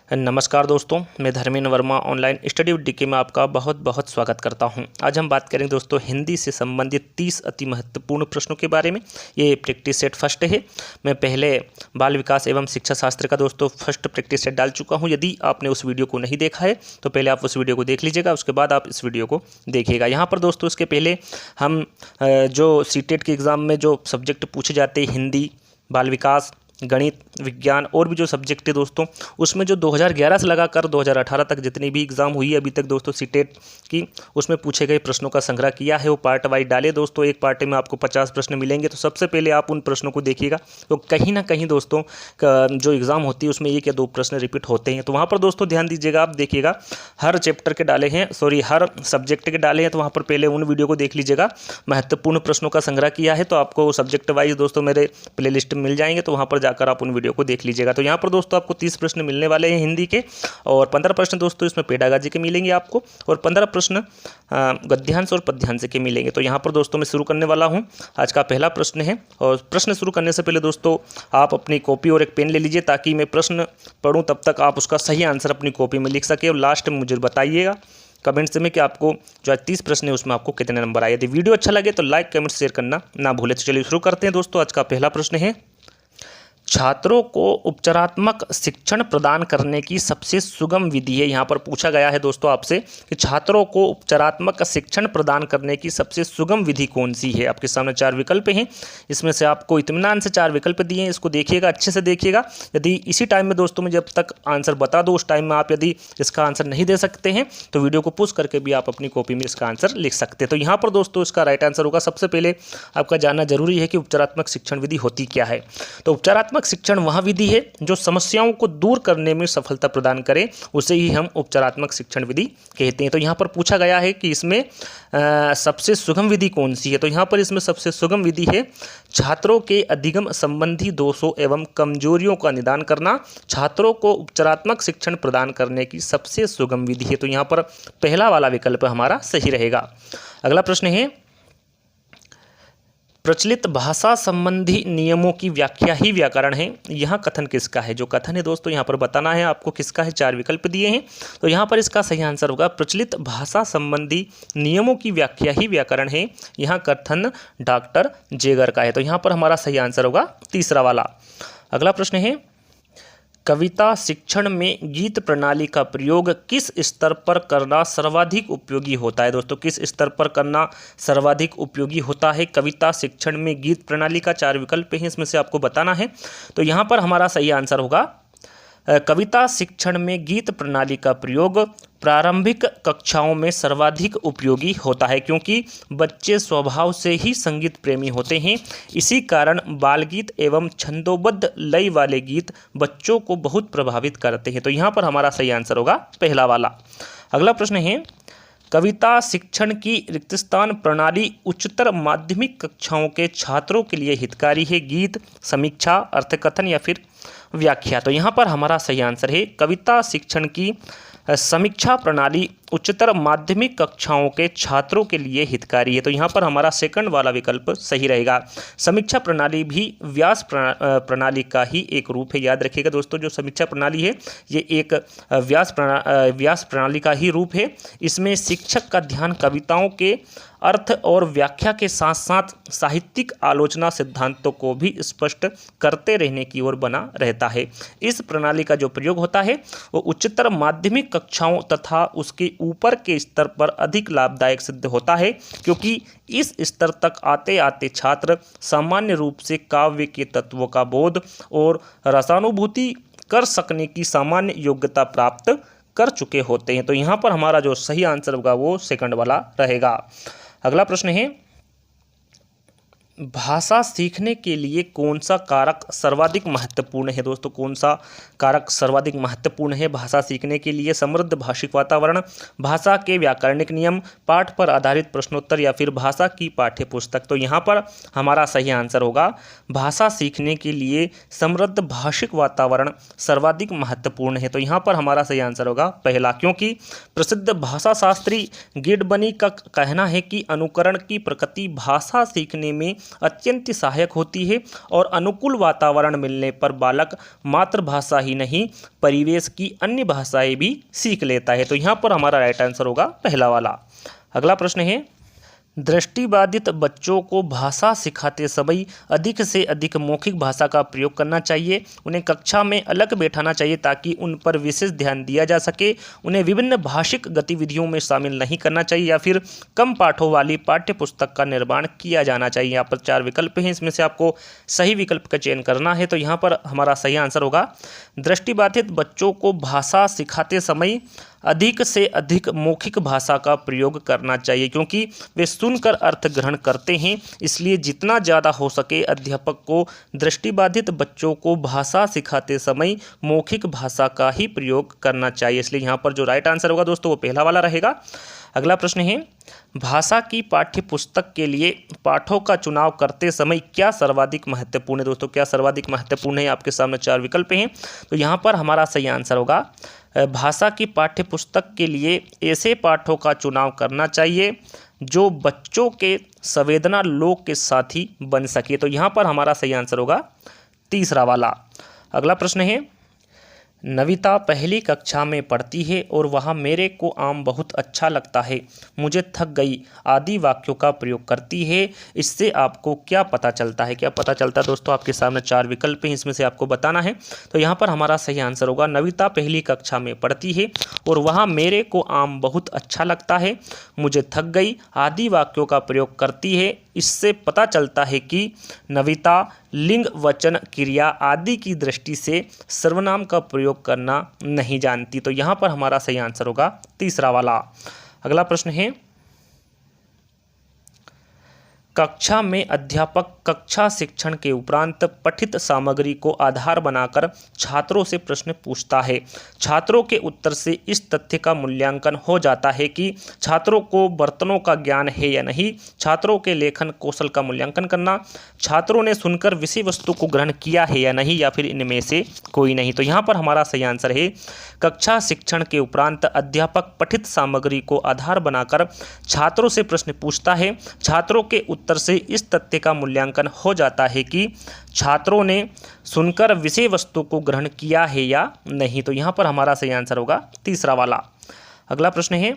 नमस्कार दोस्तों, मैं Dharmendra Verma online study with DK में आपका बहुत बहुत स्वागत करता हूं। आज हम बात करेंगे दोस्तों हिंदी से संबंधित 30 अति महत्वपूर्ण प्रश्नों के बारे में। ये प्रैक्टिस सेट फर्स्ट है। मैं पहले बाल विकास एवं शिक्षा शास्त्र का दोस्तों फर्स्ट प्रैक्टिस सेट डाल चुका हूं। यदि आपने उस वीडियो को नहीं देखा है तो पहले आप उस वीडियो को देख लीजिएगा, उसके बाद आप इस वीडियो को देखिएगा। यहाँ पर दोस्तों इसके पहले हम जो सीटेट के एग्ज़ाम में जो सब्जेक्ट पूछे जाते हैं, हिंदी, बाल विकास, गणित, विज्ञान और भी जो सब्जेक्ट है दोस्तों, उसमें जो 2011 से लगाकर 2018 तक जितनी भी एग्ज़ाम हुई है अभी तक दोस्तों सीटेट की, उसमें पूछे गए प्रश्नों का संग्रह किया है। वो पार्ट वाइज डाले दोस्तों। एक पार्ट में आपको 50 प्रश्न मिलेंगे। तो सबसे पहले आप उन प्रश्नों को देखिएगा। तो कहीं ना कहीं दोस्तों जो एग्ज़ाम होती है उसमें 1 या 2 प्रश्न रिपीट होते हैं। तो वहाँ पर दोस्तों ध्यान दीजिएगा, आप देखिएगा हर चैप्टर के डाले हैं, हर सब्जेक्ट के डाले हैं। तो वहाँ पर पहले उन वीडियो को देख लीजिएगा। महत्वपूर्ण प्रश्नों का संग्रह किया है, तो आपको सब्जेक्ट वाइज दोस्तों मेरे प्ले लिस्ट में मिल जाएंगे। तो वहाँ पर जाकर आप उन वीडियो को देख लीजिएगा। तो यहाँ पर दोस्तों आपको 30 प्रश्न मिलने वाले हैं हिंदी के, और 15 प्रश्न दोस्तों इसमें पेडागाजी के मिलेंगे आपको, और 15 प्रश्न गद्यांश और पद्यांश के मिलेंगे। तो यहाँ पर दोस्तों मैं शुरू करने वाला हूँ। आज का पहला प्रश्न है, और प्रश्न शुरू करने से पहले दोस्तों आप अपनी कॉपी और एक पेन ले लीजिए, ताकि मैं प्रश्न पढ़ूँ तब तक आप उसका सही आंसर अपनी कॉपी में लिख सके। और लास्ट में मुझे बताइएगा कमेंट्स में कि आपको जो आज 30 प्रश्न है उसमें आपको कितने नंबर आए। यदि वीडियो अच्छा लगे तो लाइक, कमेंट, शेयर करना ना भूले। तो चलिए शुरू करते हैं दोस्तों। आज का पहला प्रश्न है, छात्रों को उपचारात्मक शिक्षण प्रदान करने की सबसे सुगम विधि है। यहाँ पर पूछा गया है दोस्तों आपसे कि छात्रों को उपचारात्मक शिक्षण प्रदान करने की सबसे सुगम विधि कौन सी है। आपके सामने 4 विकल्प हैं, इसमें से आपको इत्मीनान से 4 विकल्प दिए हैं। इसको देखिएगा, अच्छे से देखिएगा। यदि इसी टाइम में दोस्तों मैं जब तक आंसर बता दूँ, उस टाइम में आप यदि इसका आंसर नहीं दे सकते हैं तो वीडियो को पुश करके भी आप अपनी कॉपी में इसका आंसर लिख सकते हैं। तो यहाँ पर दोस्तों इसका राइट आंसर होगा, सबसे पहले आपका जानना जरूरी है कि उपचारात्मक शिक्षण विधि होती क्या है। तो उपचारात्मक शिक्षण वह विधि है जो समस्याओं को दूर करने में सफलता प्रदान करे, उसे ही हम उपचारात्मक शिक्षण विधि कहते हैं। तो यहाँ पर पूछा गया है कि इसमें सबसे सुगम विधि कौन सी है। तो यहाँ पर इसमें सबसे सुगम विधि है छात्रों के अधिगम संबंधी दोषों एवं कमजोरियों का निदान करना। छात्रों को उपचारात्मक शिक्षण प्रदान करने की सबसे सुगम विधि है। तो यहाँ पर पहला वाला विकल्प हमारा सही रहेगा। अगला प्रश्न है, प्रचलित भाषा संबंधी नियमों की व्याख्या ही व्याकरण है। यहाँ कथन किसका है। जो कथन है दोस्तों यहाँ पर बताना है आपको किसका है। 4 विकल्प दिए हैं, तो यहाँ पर इसका सही आंसर होगा प्रचलित भाषा संबंधी नियमों की व्याख्या ही व्याकरण है। यहाँ कथन डॉक्टर जेगर का है। तो यहाँ पर हमारा सही आंसर होगा तीसरा वाला। अगला प्रश्न है, कविता शिक्षण में गीत प्रणाली का प्रयोग किस स्तर पर करना सर्वाधिक उपयोगी होता है। दोस्तों किस स्तर पर करना सर्वाधिक उपयोगी होता है कविता शिक्षण में गीत प्रणाली का। 4 विकल्प हैं, इसमें से आपको बताना है। तो यहाँ पर हमारा सही आंसर होगा कविता शिक्षण में गीत प्रणाली का प्रयोग प्रारंभिक कक्षाओं में सर्वाधिक उपयोगी होता है, क्योंकि बच्चे स्वभाव से ही संगीत प्रेमी होते हैं। इसी कारण बाल गीत एवं छंदोबद्ध लय वाले गीत बच्चों को बहुत प्रभावित करते हैं। तो यहाँ पर हमारा सही आंसर होगा पहला वाला। अगला प्रश्न है, कविता शिक्षण की रिक्त स्थान प्रणाली उच्चतर माध्यमिक कक्षाओं के छात्रों के लिए हितकारी है। गीत, समीक्षा, अर्थकथन या फिर व्याख्या। तो यहाँ पर हमारा सही आंसर है कविता शिक्षण की समीक्षा प्रणाली उच्चतर माध्यमिक कक्षाओं के छात्रों के लिए हितकारी है। तो यहाँ पर हमारा सेकंड वाला विकल्प सही रहेगा। समीक्षा प्रणाली भी व्यास प्रणाली का ही एक रूप है। याद रखिएगा दोस्तों, जो समीक्षा प्रणाली है ये एक व्यास प्रणाली का ही रूप है। इसमें शिक्षक का ध्यान कविताओं के अर्थ और व्याख्या के साथ साथ साहित्यिक आलोचना सिद्धांतों को भी स्पष्ट करते रहने की ओर बना रहता है। इस प्रणाली का जो प्रयोग होता है वो उच्चतर माध्यमिक कक्षाओं तथा उसके ऊपर के स्तर पर अधिक लाभदायक सिद्ध होता है, क्योंकि इस स्तर तक आते आते छात्र सामान्य रूप से काव्य के तत्वों का बोध और रसानुभूति कर सकने की सामान्य योग्यता प्राप्त कर चुके होते हैं। तो यहाँ पर हमारा जो सही आंसर होगा वो सेकंड वाला रहेगा। अगला प्रश्न है, भाषा सीखने के लिए कौन सा कारक सर्वाधिक महत्वपूर्ण है। दोस्तों कौन सा कारक सर्वाधिक महत्वपूर्ण है भाषा सीखने के लिए। समृद्ध भाषिक वातावरण, भाषा के व्याकरणिक नियम, पाठ पर आधारित प्रश्नोत्तर या फिर भाषा की पाठ्य पुस्तक। तो यहाँ पर हमारा सही आंसर होगा भाषा सीखने के लिए समृद्ध भाषिक वातावरण सर्वाधिक महत्वपूर्ण है। तो यहाँ पर हमारा सही आंसर होगा पहला, क्योंकि प्रसिद्ध भाषा शास्त्री गिडबनी का कहना है कि अनुकरण की प्रकृति भाषा सीखने में अत्यंत सहायक होती है और अनुकूल वातावरण मिलने पर बालक मातृभाषा ही नहीं परिवेश की अन्य भाषाएं भी सीख लेता है। तो यहाँ पर हमारा राइट आंसर होगा पहला वाला। अगला प्रश्न है, दृष्टिबाधित बच्चों को भाषा सिखाते समय अधिक से अधिक मौखिक भाषा का प्रयोग करना चाहिए। उन्हें कक्षा में अलग बैठाना चाहिए ताकि उन पर विशेष ध्यान दिया जा सके। उन्हें विभिन्न भाषिक गतिविधियों में शामिल नहीं करना चाहिए या फिर कम पाठों वाली पाठ्य पुस्तक का निर्माण किया जाना चाहिए। यहाँ पर 4 विकल्प हैं, इसमें से आपको सही विकल्प का चयन करना है। तो यहाँ पर हमारा सही आंसर होगा दृष्टिबाधित बच्चों को भाषा सिखाते समय अधिक से अधिक मौखिक भाषा का प्रयोग करना चाहिए, क्योंकि वे सुनकर अर्थ ग्रहण करते हैं। इसलिए जितना ज़्यादा हो सके अध्यापक को दृष्टिबाधित बच्चों को भाषा सिखाते समय मौखिक भाषा का ही प्रयोग करना चाहिए। इसलिए यहाँ पर जो राइट आंसर होगा दोस्तों वो पहला वाला रहेगा। अगला प्रश्न है, भाषा की पाठ्य पुस्तक के लिए पाठों का चुनाव करते समय क्या सर्वाधिक महत्वपूर्ण है। दोस्तों क्या सर्वाधिक महत्वपूर्ण है, आपके सामने 4 विकल्प हैं। तो यहाँ पर हमारा सही आंसर होगा भाषा की पाठ्य पुस्तक के लिए ऐसे पाठों का चुनाव करना चाहिए जो बच्चों के संवेदना लोक के साथी बन सके। तो यहाँ पर हमारा सही आंसर होगा तीसरा वाला। अगला प्रश्न है, नविता पहली कक्षा में पढ़ती है और वहाँ मेरे को आम बहुत अच्छा लगता है, मुझे थक गई आदि वाक्यों का प्रयोग करती है। इससे आपको क्या पता चलता है। क्या पता चलता है दोस्तों, आपके सामने 4 विकल्प हैं, इसमें से आपको बताना है। तो यहाँ पर हमारा सही आंसर होगा नविता पहली कक्षा में पढ़ती है और वहाँ मेरे को आम बहुत अच्छा लगता है, मुझे थक गई आदि वाक्यों का प्रयोग करती है। इससे पता चलता है कि नविता लिंग, वचन, क्रिया आदि की दृष्टि से सर्वनाम का प्रयोग करना नहीं जानती। तो यहाँ पर हमारा सही आंसर होगा तीसरा वाला। अगला प्रश्न है, कक्षा में अध्यापक कक्षा शिक्षण के उपरांत पठित सामग्री को आधार बनाकर छात्रों से प्रश्न पूछता है। छात्रों के उत्तर से इस तथ्य का मूल्यांकन हो जाता है कि छात्रों को बर्तनों का ज्ञान है या नहीं। छात्रों के लेखन कौशल का मूल्यांकन करना, छात्रों ने सुनकर विषय वस्तु को ग्रहण किया है या नहीं, या फिर इनमें से कोई नहीं। तो यहाँ पर हमारा सही आंसर है कक्षा शिक्षण के उपरांत अध्यापक पठित सामग्री को आधार बनाकर छात्रों से प्रश्न पूछता है। छात्रों के उत्तर से इस तथ्य का मूल्यांकन हो जाता है कि छात्रों ने सुनकर विषय वस्तु को ग्रहण किया है या नहीं। तो यहाँ पर हमारा सही आंसर होगा तीसरा वाला। अगला प्रश्न है,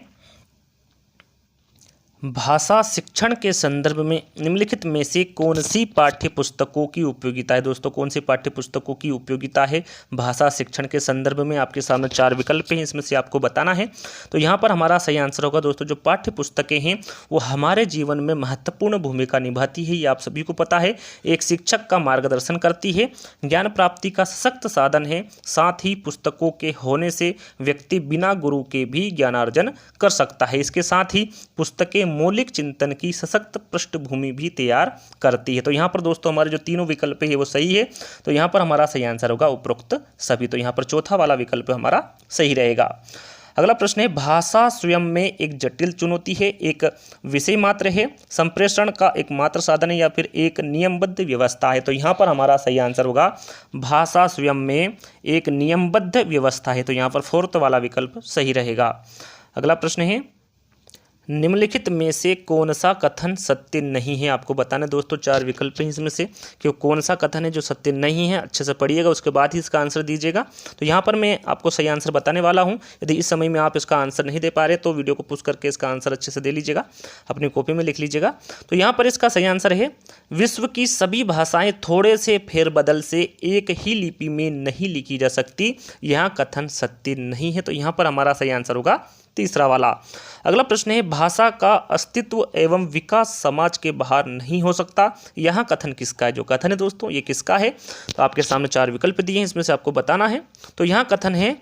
भाषा शिक्षण के संदर्भ में निम्नलिखित में से कौन सी पाठ्य पुस्तकों की उपयोगिता है। दोस्तों कौन सी पाठ्य पुस्तकों की उपयोगिता है भाषा शिक्षण के संदर्भ में, आपके सामने 4 विकल्प हैं, इसमें से आपको बताना है। तो यहाँ पर हमारा सही आंसर होगा दोस्तों जो पाठ्य पुस्तकें हैं वो हमारे जीवन में महत्वपूर्ण भूमिका निभाती है। ये आप सभी को पता है। एक शिक्षक का मार्गदर्शन करती है, ज्ञान प्राप्ति का सशक्त साधन है। साथ ही पुस्तकों के होने से व्यक्ति बिना गुरु के भी ज्ञानार्जन कर सकता है। इसके साथ ही पुस्तकें मौलिक चिंतन की सशक्त पृष्ठभूमि भी तैयार करती है। तो यहाँ पर दोस्तों हमारे जो तीनों विकल्प है वो सही है। तो यहाँ पर हमारा सही आंसर होगा उपरोक्त सभी। तो यहाँ पर चौथा वाला विकल्प हमारा सही रहेगा। अगला प्रश्न है, भाषा स्वयं में एक जटिल चुनौती है, एक विषय मात्र है, संप्रेषण का एक मात्र साधन है, या फिर एक नियमबद्ध व्यवस्था है। तो यहाँ पर हमारा सही आंसर होगा भाषा स्वयं में एक नियमबद्ध व्यवस्था है। तो यहाँ पर 4th वाला विकल्प सही रहेगा। अगला प्रश्न है, निम्नलिखित में से कौन सा कथन सत्य नहीं है। आपको बताना दोस्तों 4 विकल्प हैं इसमें से कि कौन सा कथन है जो सत्य नहीं है। अच्छे से पढ़िएगा, उसके बाद ही इसका आंसर दीजिएगा। तो यहाँ पर मैं आपको सही आंसर बताने वाला हूँ। यदि इस समय में आप इसका आंसर नहीं दे पा रहे तो वीडियो को पुश करके इसका आंसर अच्छे से दे लीजिएगा, अपनी कॉपी में लिख लीजिएगा। तो यहाँ पर इसका सही आंसर है, विश्व की सभी भाषाएं थोड़े से फेरबदल से एक ही लिपि में नहीं लिखी जा सकती। यहाँ कथन सत्य नहीं है। तो यहाँ पर हमारा सही आंसर होगा तीसरा वाला। अगला प्रश्न है, भाषा का अस्तित्व एवं विकास समाज के बाहर नहीं हो सकता। यहाँ कथन किसका है। जो कथन है दोस्तों ये किसका है। तो आपके सामने 4 विकल्प दिए हैं, इसमें से आपको बताना है। तो यहाँ कथन है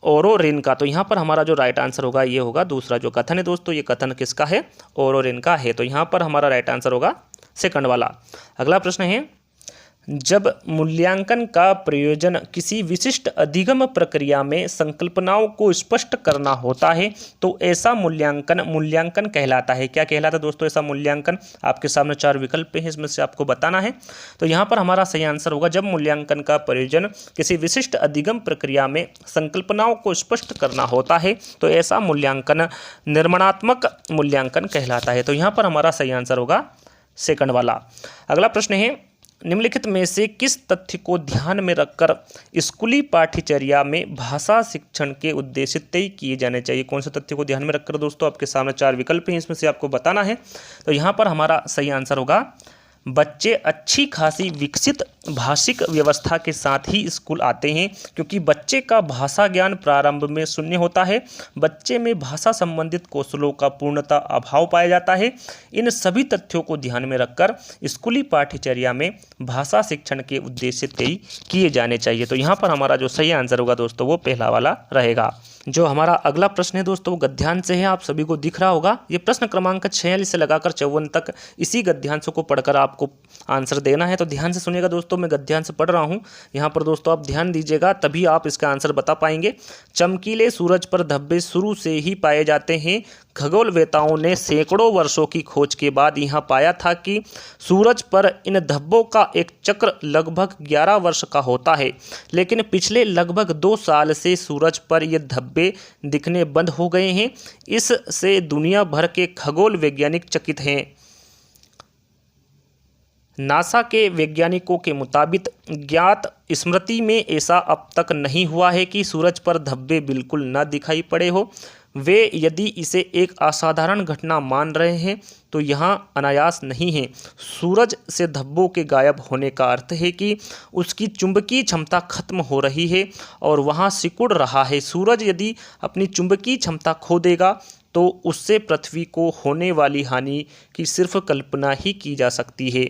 ओरोरेन का। तो यहाँ पर हमारा जो राइट आंसर होगा ये होगा दूसरा जो कथन है दोस्तों, ये कथन किसका है, ओरोरेन का है। तो यहाँ पर हमारा राइट आंसर होगा 2nd वाला। अगला प्रश्न है, जब मूल्यांकन का प्रयोजन किसी विशिष्ट अधिगम प्रक्रिया में संकल्पनाओं को स्पष्ट करना होता है तो ऐसा मूल्यांकन कहलाता है। क्या कहलाता है दोस्तों ऐसा मूल्यांकन। आपके सामने 4 विकल्प हैं, इसमें से आपको बताना है। तो यहाँ पर हमारा सही आंसर होगा, जब मूल्यांकन का प्रयोजन किसी विशिष्ट अधिगम प्रक्रिया में संकल्पनाओं को स्पष्ट करना होता है तो ऐसा मूल्यांकन निर्माणात्मक मूल्यांकन कहलाता है। तो यहाँ पर हमारा सही आंसर होगा सेकंड वाला। अगला प्रश्न है, निम्नलिखित में से किस तथ्य को ध्यान में रखकर स्कूली पाठ्यचर्या में भाषा शिक्षण के उद्देश्य तय किए जाने चाहिए? कौन से तथ्य को ध्यान में रखकर दोस्तों? आपके सामने 4 विकल्प हैं, इसमें से आपको बताना है। तो यहाँ पर हमारा सही आंसर होगा, बच्चे अच्छी खासी विकसित भाषिक व्यवस्था के साथ ही स्कूल आते हैं, क्योंकि बच्चे का भाषा ज्ञान प्रारंभ में शून्य होता है। बच्चे में भाषा संबंधित कौशलों का पूर्णतः अभाव पाया जाता है। इन सभी तथ्यों को ध्यान में रखकर स्कूली पाठ्यचर्या में भाषा शिक्षण के उद्देश्य तय किए जाने चाहिए। तो यहाँ पर हमारा जो सही आंसर होगा दोस्तों वो पहला वाला रहेगा। जो हमारा अगला प्रश्न है दोस्तों वो गद्यांश से है, आप सभी को दिख रहा होगा। ये प्रश्न क्रमांक 46 से लगाकर 54 तक इसी गद्यांश को पढ़कर आपको आंसर देना है। तो ध्यान से सुनिएगा दोस्तों, मैं गद्यांश पढ़ रहा हूँ। यहाँ पर दोस्तों आप ध्यान दीजिएगा, तभी आप इसका आंसर बता पाएंगे। चमकीले सूरज पर धब्बे शुरू से ही पाए जाते हैं। खगोलवेताओं ने सैकड़ों वर्षों की खोज के बाद यह पाया था कि सूरज पर इन धब्बों का एक चक्र लगभग 11 वर्ष का होता है, लेकिन पिछले लगभग 2 साल से सूरज पर ये धब्बे दिखने बंद हो गए हैं। इससे दुनिया भर के खगोल वैज्ञानिक चकित हैं। नासा के वैज्ञानिकों के मुताबिक ज्ञात स्मृति में ऐसा अब तक नहीं हुआ है कि सूरज पर धब्बे बिल्कुल न दिखाई पड़े हो। वे यदि इसे एक असाधारण घटना मान रहे हैं तो यहाँ अनायास नहीं है। सूरज से धब्बों के गायब होने का अर्थ है कि उसकी चुंबकीय क्षमता खत्म हो रही है और वहाँ सिकुड़ रहा है। सूरज यदि अपनी चुंबकीय क्षमता खो देगा तो उससे पृथ्वी को होने वाली हानि की सिर्फ कल्पना ही की जा सकती है।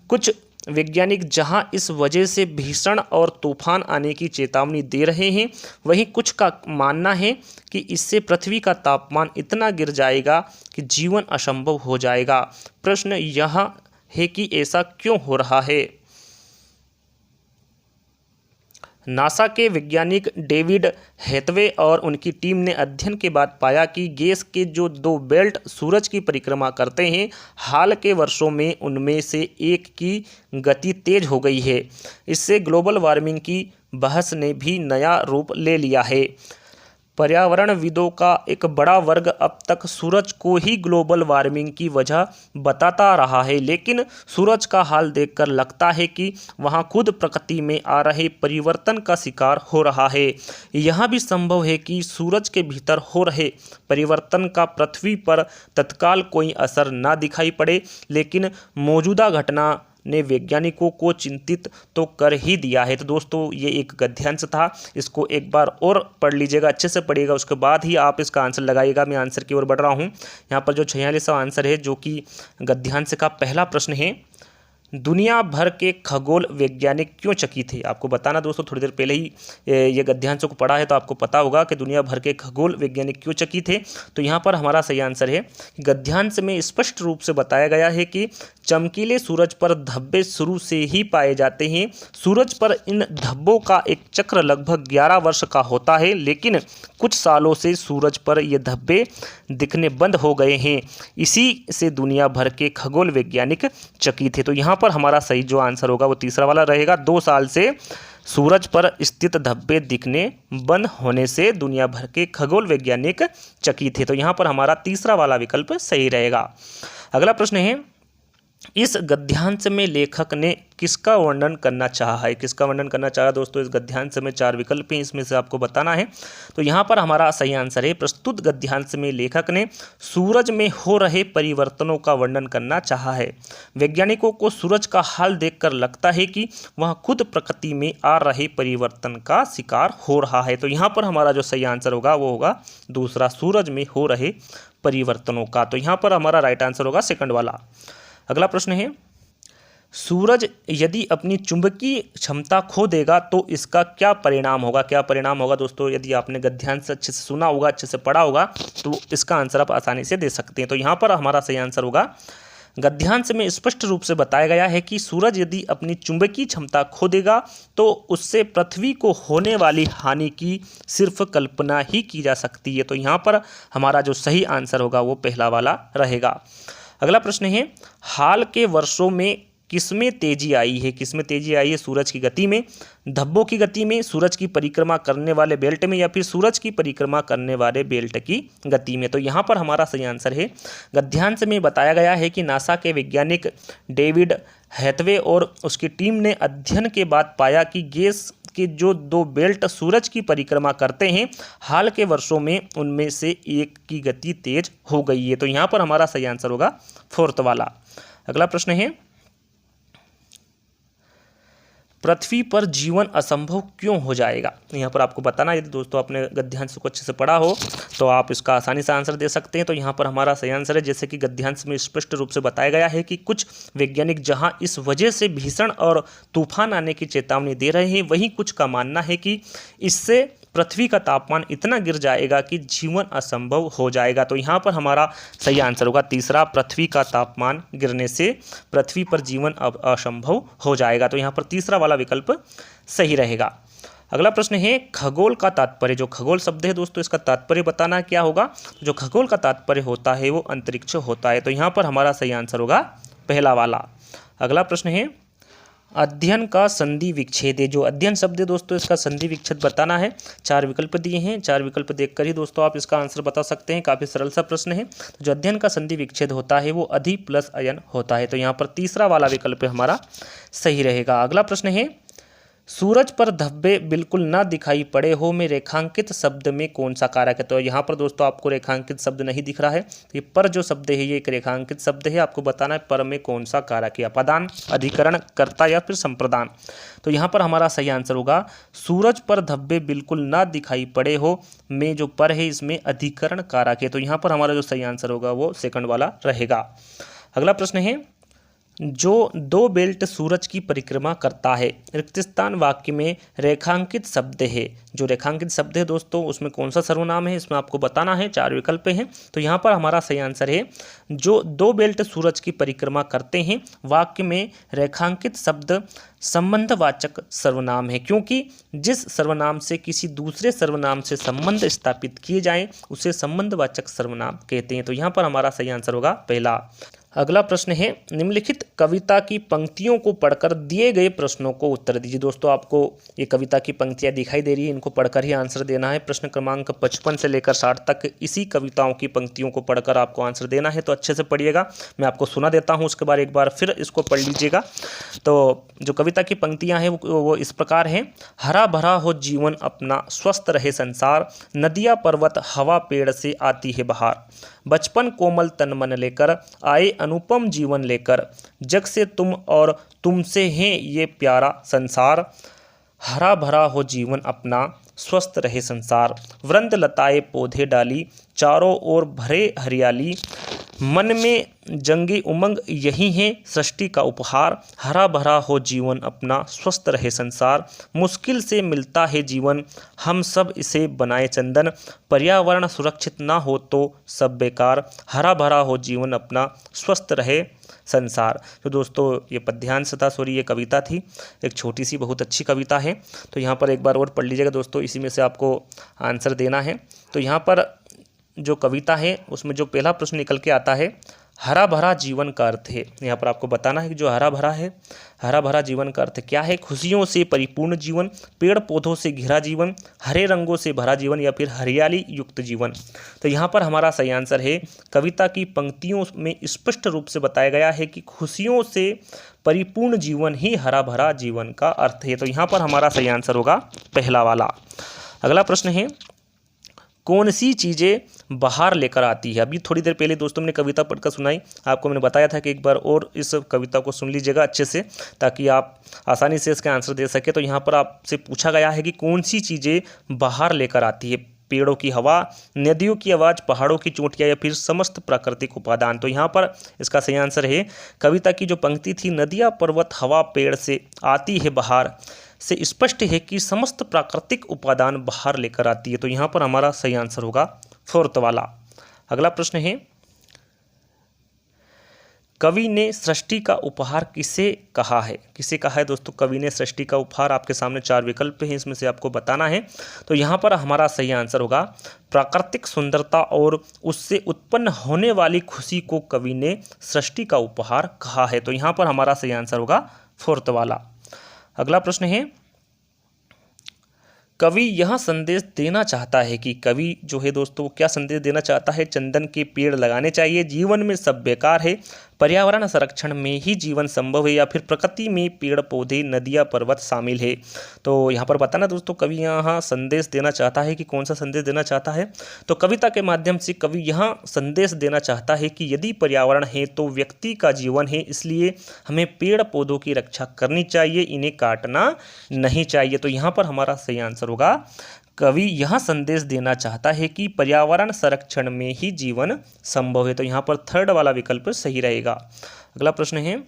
कुछ वैज्ञानिक जहां इस वजह से भीषण और तूफान आने की चेतावनी दे रहे हैं, वहीं कुछ का मानना है कि इससे पृथ्वी का तापमान इतना गिर जाएगा कि जीवन असंभव हो जाएगा। प्रश्न यह है कि ऐसा क्यों हो रहा है? नासा के वैज्ञानिक डेविड हैथवे और उनकी टीम ने अध्ययन के बाद पाया कि गैस के जो 2 बेल्ट सूरज की परिक्रमा करते हैं, हाल के वर्षों में उनमें से एक की गति तेज हो गई है। इससे ग्लोबल वार्मिंग की बहस ने भी नया रूप ले लिया है। पर्यावरणविदों का एक बड़ा वर्ग अब तक सूरज को ही ग्लोबल वार्मिंग की वजह बताता रहा है, लेकिन सूरज का हाल देखकर लगता है कि वहाँ खुद प्रकृति में आ रहे परिवर्तन का शिकार हो रहा है। यह भी संभव है कि सूरज के भीतर हो रहे परिवर्तन का पृथ्वी पर तत्काल कोई असर न दिखाई पड़े, लेकिन मौजूदा घटना ने वैज्ञानिकों को चिंतित तो कर ही दिया है। तो दोस्तों ये एक गद्यांश था, इसको एक बार और पढ़ लीजिएगा, अच्छे से पढ़िएगा, उसके बाद ही आप इसका आंसर लगाइएगा। मैं आंसर की ओर बढ़ रहा हूँ। यहाँ पर जो 46वां आंसर है जो कि गद्यांश का पहला प्रश्न है, दुनिया भर के खगोल वैज्ञानिक क्यों चकित थे? आपको बताना दोस्तों, थोड़ी देर पहले ही ये गद्यांशों को पढ़ा है तो आपको पता होगा कि दुनिया भर के खगोल वैज्ञानिक क्यों चकित थे। तो यहाँ पर हमारा सही आंसर है, गद्यांश में स्पष्ट रूप से बताया गया है कि चमकीले सूरज पर धब्बे शुरू से ही पाए जाते हैं। सूरज पर इन धब्बों का एक चक्र लगभग 11 वर्ष का होता है, लेकिन कुछ सालों से सूरज पर ये धब्बे दिखने बंद हो गए हैं। इसी से दुनिया भर के खगोल वैज्ञानिक चकित थे। तो यहाँ पर हमारा सही जो आंसर होगा वो तीसरा वाला रहेगा। 2 साल से सूरज पर स्थित धब्बे दिखने बंद होने से दुनिया भर के खगोल वैज्ञानिक चकित थे। तो यहाँ पर हमारा तीसरा वाला विकल्प सही रहेगा। अगला प्रश्न है, इस गद्यांश में लेखक ने किसका वर्णन करना चाहा है? किसका वर्णन करना चाहा दोस्तों? इस गद्यांश में 4 विकल्प हैं, इसमें से आपको बताना है। तो यहाँ पर हमारा सही आंसर है, प्रस्तुत गद्यांश में लेखक ने सूरज में हो रहे परिवर्तनों का वर्णन करना चाहा है। वैज्ञानिकों को सूरज का हाल देखकर लगता है कि वह खुद प्रकृति में आ रहे परिवर्तन का शिकार हो रहा है। तो यहाँ पर हमारा जो सही आंसर होगा वो होगा दूसरा, सूरज में हो रहे परिवर्तनों का। तो यहाँ पर हमारा राइट आंसर होगा सेकंड वाला। अगला प्रश्न है, सूरज यदि अपनी चुंबकीय क्षमता खो देगा तो इसका क्या परिणाम होगा? क्या परिणाम होगा दोस्तों? यदि आपने गद्यांश अच्छे से सुना होगा, अच्छे से पढ़ा होगा, तो इसका आंसर आप आसानी से दे सकते हैं। तो यहाँ पर हमारा सही आंसर होगा, गद्यांश में स्पष्ट रूप से बताया गया है कि सूरज यदि अपनी चुंबकीय क्षमता खो देगा तो उससे पृथ्वी को होने वाली हानि की सिर्फ कल्पना ही की जा सकती है। तो यहाँ पर हमारा जो सही आंसर होगा वो पहला वाला रहेगा। अगला प्रश्न है, हाल के वर्षों में किसमें तेजी आई है? किसमें तेजी आई है? सूरज की गति में, धब्बों की गति में, सूरज की परिक्रमा करने वाले बेल्ट में, या फिर सूरज की परिक्रमा करने वाले बेल्ट की गति में। तो यहाँ पर हमारा सही आंसर है गद्यांश में बताया गया है कि नासा के वैज्ञानिक डेविड हैथवे और उसकी टीम ने अध्ययन के बाद पाया कि गैस के जो 2 बेल्ट सूरज की परिक्रमा करते हैं, हाल के वर्षों में उनमें से एक की गति तेज हो गई है। तो यहाँ पर हमारा सही आंसर होगा 4th वाला। अगला प्रश्न है, पृथ्वी पर जीवन असंभव क्यों हो जाएगा? यहाँ पर आपको बताना, यदि दोस्तों आपने गद्यांश को अच्छे से पढ़ा हो तो आप इसका आसानी से आंसर दे सकते हैं। तो यहाँ पर हमारा सही आंसर है, जैसे कि गद्यांश में स्पष्ट रूप से बताया गया है कि कुछ वैज्ञानिक जहाँ इस वजह से भीषण और तूफान आने की चेतावनी दे रहे हैं, वहीं कुछ का मानना है कि इससे पृथ्वी का तापमान इतना गिर जाएगा कि जीवन असंभव हो जाएगा। तो यहाँ पर हमारा सही आंसर होगा 3रा, पृथ्वी का तापमान गिरने से पृथ्वी पर जीवन अब असंभव हो जाएगा। तो यहाँ पर 3रा वाला विकल्प सही रहेगा। अगला प्रश्न है, खगोल का तात्पर्य, जो खगोल शब्द है दोस्तों इसका तात्पर्य बताना क्या होगा? जो खगोल का तात्पर्य होता है वो अंतरिक्ष होता है। तो यहाँ पर हमारा सही आंसर होगा पहला वाला। अगला प्रश्न है, अध्ययन का संधि विच्छेद है, जो अध्ययन शब्द है दोस्तों इसका संधि विच्छेद बताना है। 4 विकल्प दिए हैं, 4 विकल्प देखकर ही दोस्तों आप इसका आंसर बता सकते हैं। काफ़ी सरल सा प्रश्न है। जो अध्ययन का संधि विच्छेद होता है वो अधि प्लस अयन होता है। तो यहाँ पर 3रा वाला विकल्प हमारा सही रहेगा। अगला प्रश्न है, सूरज पर धब्बे बिल्कुल ना दिखाई पड़े हो में रेखांकित शब्द में कौन सा कारक है? तो यहाँ पर दोस्तों आपको रेखांकित शब्द नहीं दिख रहा है, तो ये पर जो शब्द है ये एक रेखांकित शब्द है। आपको बताना है पर में कौन सा कारक है, अपादान, अधिकरण, कर्ता या फिर संप्रदान। तो यहाँ पर हमारा सही आंसर होगा सूरज पर धब्बे बिल्कुल ना दिखाई पड़े हो में जो पर है इसमें अधिकरण कारक है। तो यहाँ पर हमारा जो सही आंसर होगा वो 2nd वाला रहेगा। अगला प्रश्न है, जो 2 बेल्ट सूरज की परिक्रमा करता है, रिक्त स्थान वाक्य में रेखांकित शब्द है। जो रेखांकित शब्द है दोस्तों उसमें कौन सा सर्वनाम है, इसमें आपको बताना है। 4 विकल्प हैं। तो यहाँ पर हमारा सही आंसर है जो 2 बेल्ट सूरज की परिक्रमा करते हैं, वाक्य में रेखांकित शब्द संबंधवाचक सर्वनाम है, क्योंकि जिस सर्वनाम से किसी दूसरे सर्वनाम से संबंध स्थापित किए जाएं उसे संबंधवाचक सर्वनाम कहते हैं। तो यहाँ पर हमारा सही आंसर होगा पहला। अगला प्रश्न है, निम्नलिखित कविता की पंक्तियों को पढ़कर दिए गए प्रश्नों को उत्तर दीजिए। दोस्तों आपको ये कविता की पंक्तियां दिखाई दे रही है, इनको पढ़कर ही आंसर देना है। प्रश्न क्रमांक 55 से लेकर 60 तक इसी कविताओं की पंक्तियों को पढ़कर आपको आंसर देना है। तो अच्छे से पढ़िएगा, मैं आपको सुना देता हूँ, उसके बाद एक बार फिर इसको पढ़ लीजिएगा। तो जो कविता की पंक्तियाँ हैं वो इस प्रकार हैं, हरा भरा हो जीवन अपना, स्वस्थ रहे संसार, नदियाँ पर्वत हवा पेड़ से आती है बहार, बचपन कोमल तन मन लेकर आए अनुपम जीवन लेकर, जग से तुम और तुमसे हैं ये प्यारा संसार, हरा भरा हो जीवन अपना, स्वस्थ रहे संसार, वृंद लताए पौधे डाली, चारों ओर भरे हरियाली, मन में जंगी उमंग यही है सृष्टि का उपहार, हरा भरा हो जीवन अपना, स्वस्थ रहे संसार, मुश्किल से मिलता है जीवन, हम सब इसे बनाए चंदन, पर्यावरण सुरक्षित ना हो तो सब बेकार, हरा भरा हो जीवन अपना, स्वस्थ रहे संसार। तो दोस्तों ये पद्यांश था, सॉरी ये कविता थी, एक छोटी सी बहुत अच्छी कविता है। तो यहाँ पर एक बार और पढ़ लीजिएगा दोस्तों, इसी में से आपको आंसर देना है। तो यहाँ पर जो कविता है उसमें जो पहला प्रश्न निकल के आता है, हरा भरा जीवन का अर्थ है। यहाँ पर आपको बताना है कि जो हरा भरा है, हरा भरा जीवन का अर्थ क्या है? खुशियों से परिपूर्ण जीवन, पेड़ पौधों से घिरा जीवन, हरे रंगों से भरा जीवन, या फिर हरियाली युक्त जीवन। तो यहाँ पर हमारा सही आंसर है, कविता की पंक्तियों में स्पष्ट रूप से बताया गया है कि खुशियों से परिपूर्ण जीवन ही हरा भरा जीवन का अर्थ है। तो यहाँ पर हमारा सही आंसर होगा पहला वाला। अगला प्रश्न है, कौन सी चीज़ें बाहर लेकर आती है? अभी थोड़ी देर पहले दोस्तों मैंने कविता पढ़कर सुनाई, आपको मैंने बताया था कि एक बार और इस कविता को सुन लीजिएगा अच्छे से, ताकि आप आसानी से इसका आंसर दे सके। तो यहाँ पर आपसे पूछा गया है कि कौन सी चीज़ें बाहर लेकर आती है? पेड़ों की हवा, नदियों की आवाज़, पहाड़ों की चोटियाँ, या फिर समस्त प्राकृतिक उपादान। तो यहाँ पर इसका सही आंसर है, कविता की जो पंक्ति थी, नदियाँ पर्वत हवा पेड़ से आती है बहार, से स्पष्ट है कि समस्त प्राकृतिक उपादान बाहर लेकर आती है। तो यहाँ पर हमारा सही आंसर होगा 4th वाला। अगला प्रश्न है, कवि ने सृष्टि का उपहार किसे कहा है? किसे कहा है दोस्तों कवि ने सृष्टि का उपहार? आपके सामने 4 विकल्प हैं, इसमें से आपको बताना है। तो यहाँ पर हमारा सही आंसर होगा प्राकृतिक सुंदरता और उससे उत्पन्न होने वाली खुशी को कवि ने सृष्टि का उपहार कहा है। तो यहाँ पर हमारा सही आंसर होगा 4th वाला। अगला प्रश्न है, कवि यह संदेश देना चाहता है कि कवि जो है दोस्तों क्या संदेश देना चाहता है? चंदन के पेड़ लगाने चाहिए, जीवन में सब बेकार है, पर्यावरण संरक्षण में ही जीवन संभव है, या फिर प्रकृति में पेड़ पौधे नदियाँ पर्वत शामिल है। तो यहाँ पर बताना दोस्तों कवि यहाँ संदेश देना चाहता है कि कौन सा संदेश देना चाहता है? तो कविता के माध्यम से कवि यहाँ संदेश देना चाहता है कि यदि पर्यावरण है तो व्यक्ति का जीवन है, इसलिए हमें पेड़ पौधों की रक्षा करनी चाहिए, इन्हें काटना नहीं चाहिए। तो यहाँ पर हमारा सही आंसर होगा कवि यह संदेश देना चाहता है कि पर्यावरण संरक्षण में ही जीवन संभव है। तो यहाँ पर 3rd वाला विकल्प सही रहेगा। अगला प्रश्न है,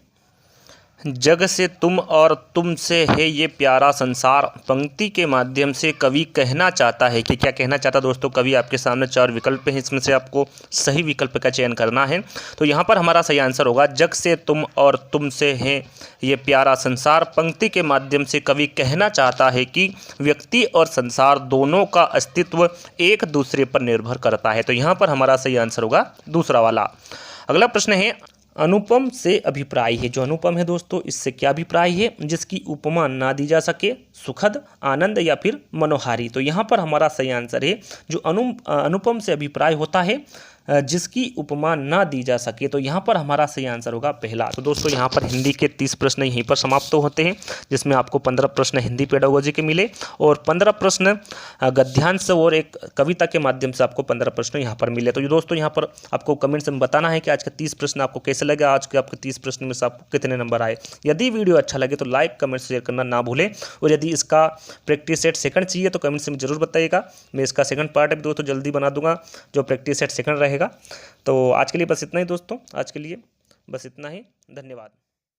जग से तुम और तुमसे है ये प्यारा संसार पंक्ति के माध्यम से कवि कहना चाहता है कि क्या कहना चाहता है दोस्तों कवि? आपके सामने 4 विकल्प हैं, इसमें से आपको सही विकल्प का चयन करना है। तो यहाँ पर हमारा सही आंसर होगा जग से तुम और तुमसे है ये प्यारा संसार पंक्ति के माध्यम से कवि कहना चाहता है कि व्यक्ति और संसार दोनों का अस्तित्व एक दूसरे पर निर्भर करता है। तो यहाँ पर हमारा सही आंसर होगा 2रा वाला। अगला प्रश्न है, अनुपम से अभिप्राय है। जो अनुपम है दोस्तों इससे क्या अभिप्राय है? जिसकी उपमा ना दी जा सके, सुखद, आनंद या फिर मनोहारी। तो यहाँ पर हमारा सही आंसर है जो अनुपम से अभिप्राय होता है जिसकी उपमा ना दी जा सके। तो यहाँ पर हमारा सही आंसर होगा पहला। तो दोस्तों यहाँ पर हिंदी के 30 प्रश्न यहीं पर समाप्त होते हैं, जिसमें आपको 15 प्रश्न हिंदी पेडागोजी के मिले और 15 प्रश्न गद्यांश और एक कविता के माध्यम से आपको 15 प्रश्न यहाँ पर मिले। तो ये दोस्तों यहाँ पर आपको कमेंट्स में बताना है कि आज के 30 प्रश्न आपको कैसे लगे, आज के आपके 30 प्रश्न में से आपको कितने नंबर आए। यदि वीडियो अच्छा लगे तो लाइक कमेंट शेयर करना ना भूलें, और यदि इसका प्रैक्टिस सेट सेकंड चाहिए तो कमेंट्स में जरूर बताइएगा। मैं इसका सेकंड पार्ट भी दोस्तों जल्दी बना दूंगा जो प्रैक्टिस सेट सेकंड रहेगा। तो आज के लिए बस इतना ही दोस्तों, आज के लिए बस इतना ही। धन्यवाद।